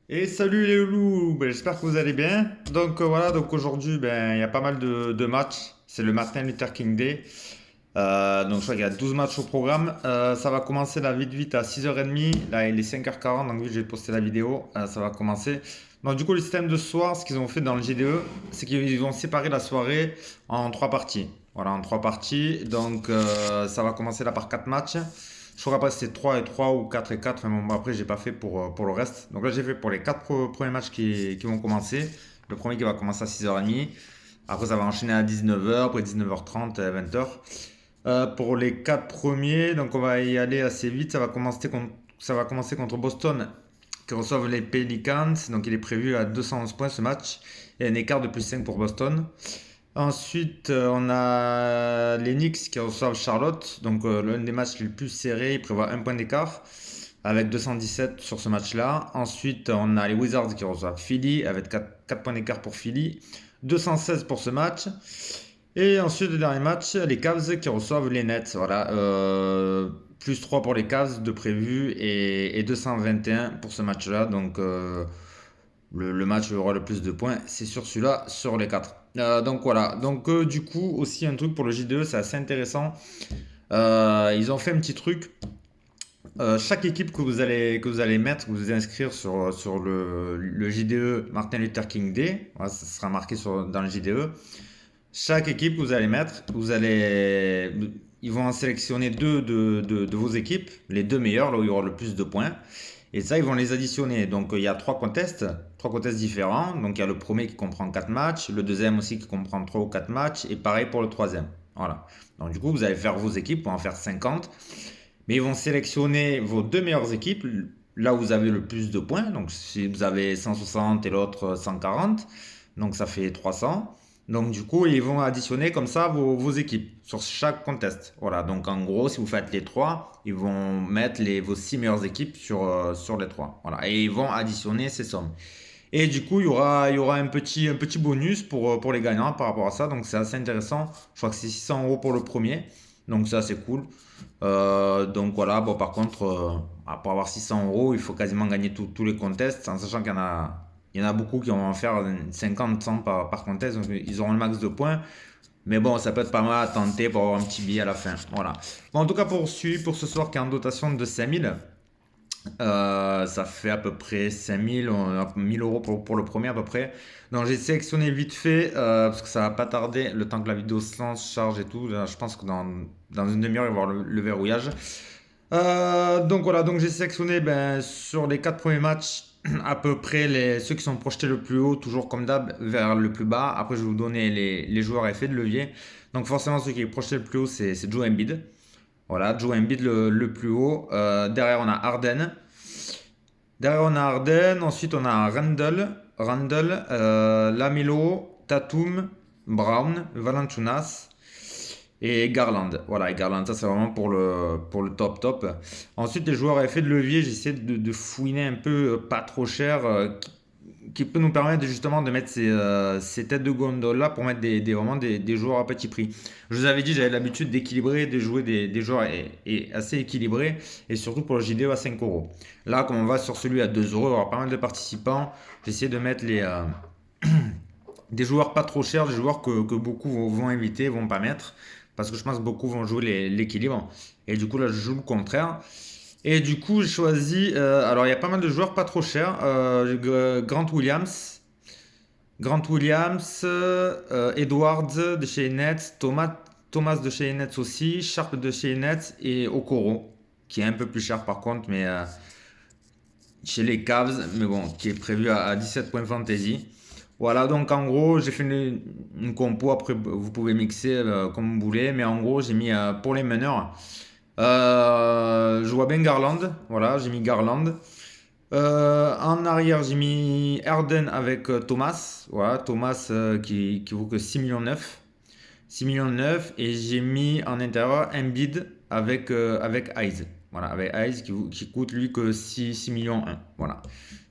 Et salut les loups, j'espère que vous allez bien. Voilà, donc aujourd'hui il y a pas mal de matchs. C'est le Martin Luther King Day. Donc je crois qu'il y a 12 matchs au programme. Ça va commencer là vite vite à 6h30. Là il est 5h40, donc oui j'ai posté la vidéo. Ça va commencer. Donc du coup le système de ce soir, ce qu'ils ont fait dans le JDE, c'est qu'ils vont séparer la soirée en trois parties. Voilà, en trois parties. Ça va commencer là par quatre matchs. Je crois qu'après c'est 3 et 3 ou 4 et 4. Enfin, bon, après j'ai pas fait pour le reste. Donc là j'ai fait pour les quatre premiers matchs qui vont commencer. Le premier qui va commencer à 6h30. Après ça va enchaîner à 19h, après 19h30, 20h. Pour les quatre premiers, donc on va y aller assez vite. Ça va commencer contre Boston qui reçoivent les Pelicans. Donc il est prévu à 211 points ce match. Et un écart de plus 5 pour Boston. Ensuite, on a les Knicks qui reçoivent Charlotte. Donc l'un des matchs les plus serrés. Il prévoit un point d'écart avec 217 sur ce match-là. Ensuite, on a les Wizards qui reçoivent Philly avec 4 points d'écart pour Philly. 216 pour ce match. Et ensuite, le dernier match, les Cavs qui reçoivent les Nets. Voilà, plus 3 pour les Cavs de prévu et 221 pour ce match-là. Le match où il y aura le plus de points, c'est sur celui-là, sur les 4. Donc voilà, du coup, aussi un truc pour le J2, c'est assez intéressant. Ils ont fait un petit truc. Chaque équipe que vous allez mettre, que vous inscrire sur le JDE Martin Luther King Day, voilà, ça sera marqué dans le JDE. Chaque équipe que vous allez mettre, ils vont en sélectionner deux de vos équipes, les deux meilleurs, là où il y aura le plus de points. Et ça, ils vont les additionner. Donc il y a trois contests différents. Donc il y a le premier qui comprend 4 matchs, le deuxième aussi qui comprend 3 ou 4 matchs, et pareil pour le troisième. Voilà. Donc du coup, vous allez faire vos équipes pour en faire 50. Mais ils vont sélectionner vos deux meilleures équipes, là où vous avez le plus de points. Donc si vous avez 160 et l'autre 140, donc ça fait 300. Donc du coup, ils vont additionner comme ça vos équipes sur chaque contest. Voilà, donc en gros, si vous faites les trois, ils vont mettre vos six meilleures équipes sur les trois. Voilà, et ils vont additionner ces sommes. Et du coup, il y aura un petit bonus pour les gagnants par rapport à ça. Donc c'est assez intéressant. Je crois que c'est 600 euros pour le premier. Donc ça, c'est cool. Donc voilà, bon, par contre, pour avoir 600 euros, il faut quasiment gagner tous les contests, en sachant il y en a beaucoup qui vont en faire 50, 100 par contest. Donc ils auront le max de points. Mais bon, ça peut être pas mal à tenter pour avoir un petit billet à la fin. Voilà. Bon, en tout cas, pour ce soir qui est en dotation de 5000. Ça fait à peu près 5000, 1000 euros pour le premier à peu près. Donc j'ai sélectionné vite fait, parce que ça va pas tarder, le temps que la vidéo se lance, charge et tout. Là, je pense que dans une demi-heure, il va y avoir le verrouillage. Donc voilà, donc j'ai sélectionné sur les 4 premiers matchs à peu près ceux qui sont projetés le plus haut, toujours comme d'hab, vers le plus bas. Après, je vais vous donner les joueurs à effet de levier. Donc forcément, celui qui est projeté le plus haut, c'est Joe Embiid. Voilà, Joe Embiid le plus haut. Derrière, on a Harden. Derrière, on a Harden. Ensuite, on a Randall, Lamelo, Tatum, Brown, Valanciunas et Garland. Voilà, et Garland, ça c'est vraiment pour le top top. Ensuite, les joueurs à effet de levier, j'essaie de fouiner un peu pas trop cher, qui peut nous permettre justement de mettre ces têtes de gondole là pour mettre vraiment des joueurs à petit prix. Je vous avais dit, j'avais l'habitude d'équilibrer, de jouer des joueurs assez équilibrés et surtout pour le JDE à 5 euros. Là, comme on va sur celui à 2 euros, il y aura pas mal de participants. J'essaie de mettre des joueurs pas trop chers, des joueurs que beaucoup vont éviter, vont pas mettre. Parce que je pense que beaucoup vont jouer l'équilibre. Et du coup, là, je joue le contraire. Et du coup, j'ai choisi. Alors, il y a pas mal de joueurs pas trop chers. Grant Williams, Edwards de chez Nets, Thomas de chez Nets aussi, Sharp de chez Nets et Okoro, qui est un peu plus cher par contre, mais chez les Cavs, mais bon, qui est prévu à 17 points fantasy. Voilà, donc en gros, j'ai fait une compo. Après, vous pouvez mixer comme vous voulez, mais en gros, j'ai mis pour les meneurs. Je vois bien Garland. Voilà, j'ai mis Garland. En arrière, j'ai mis Harden avec Thomas. Voilà, Thomas qui vaut que 6 millions 9. 6 millions 9. Et j'ai mis en intérieur Embiid avec Eyes. Voilà, avec Eyes qui coûte lui que 6 millions 1. Voilà.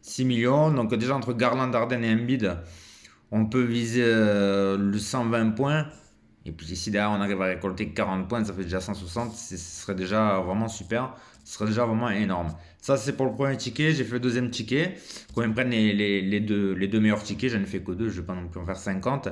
6 millions. Donc déjà entre Garland, Harden et Embiid, on peut viser le 120 points. Et puis si derrière on arrive à récolter 40 points, ça fait déjà 160. Ce serait déjà vraiment super. Ce serait déjà vraiment énorme. Ça, c'est pour le premier ticket. J'ai fait le deuxième ticket. Quand ils me prennent les deux meilleurs tickets, j'en ai fait que deux. Je vais pas non plus en faire 50.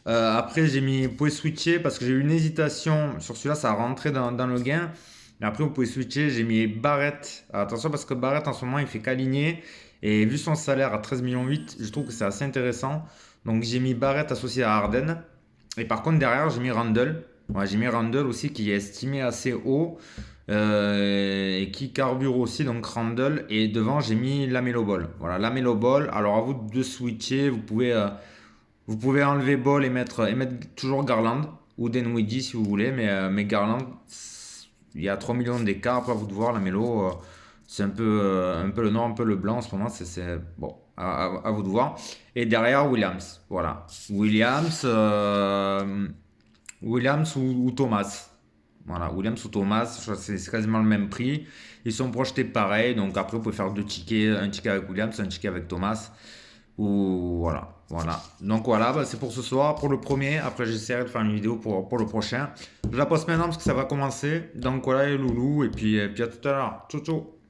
Après, vous pouvez switcher parce que j'ai eu une hésitation sur celui-là. Ça a rentré dans le gain. Mais après, vous pouvez switcher. J'ai mis Barrett. Attention parce que Barrett, en ce moment, il fait qu'aligner. Et vu son salaire à 13,8 millions, je trouve que c'est assez intéressant. Donc, j'ai mis Barrett associé à Harden. Et par contre, derrière, j'ai mis Randle. Ouais, j'ai mis Randle aussi qui est estimé assez haut et qui carbure aussi, donc Randle. Et devant, j'ai mis Lamelo Ball. Voilà, Lamelo Ball. Alors, à vous de switcher. Vous pouvez enlever Ball et mettre toujours Garland ou Dinwiddie si vous voulez. Mais Garland, il y a 3 millions d'écart. Après, à vous de voir, Lamelo, c'est un peu le noir, un peu le blanc en ce moment. Bon, à vous de voir. Et derrière, Williams. Voilà. Williams ou Thomas. Voilà, Williams ou Thomas, c'est quasiment le même prix. Ils sont projetés pareil, donc après vous pouvez faire deux tickets, un ticket avec Williams, un ticket avec Thomas. Ou voilà, voilà. Donc voilà, bah, c'est pour ce soir, pour le premier. Après j'essaierai de faire une vidéo pour le prochain. Je la poste maintenant parce que ça va commencer. Donc voilà les loulous, et puis à tout à l'heure. Ciao ciao.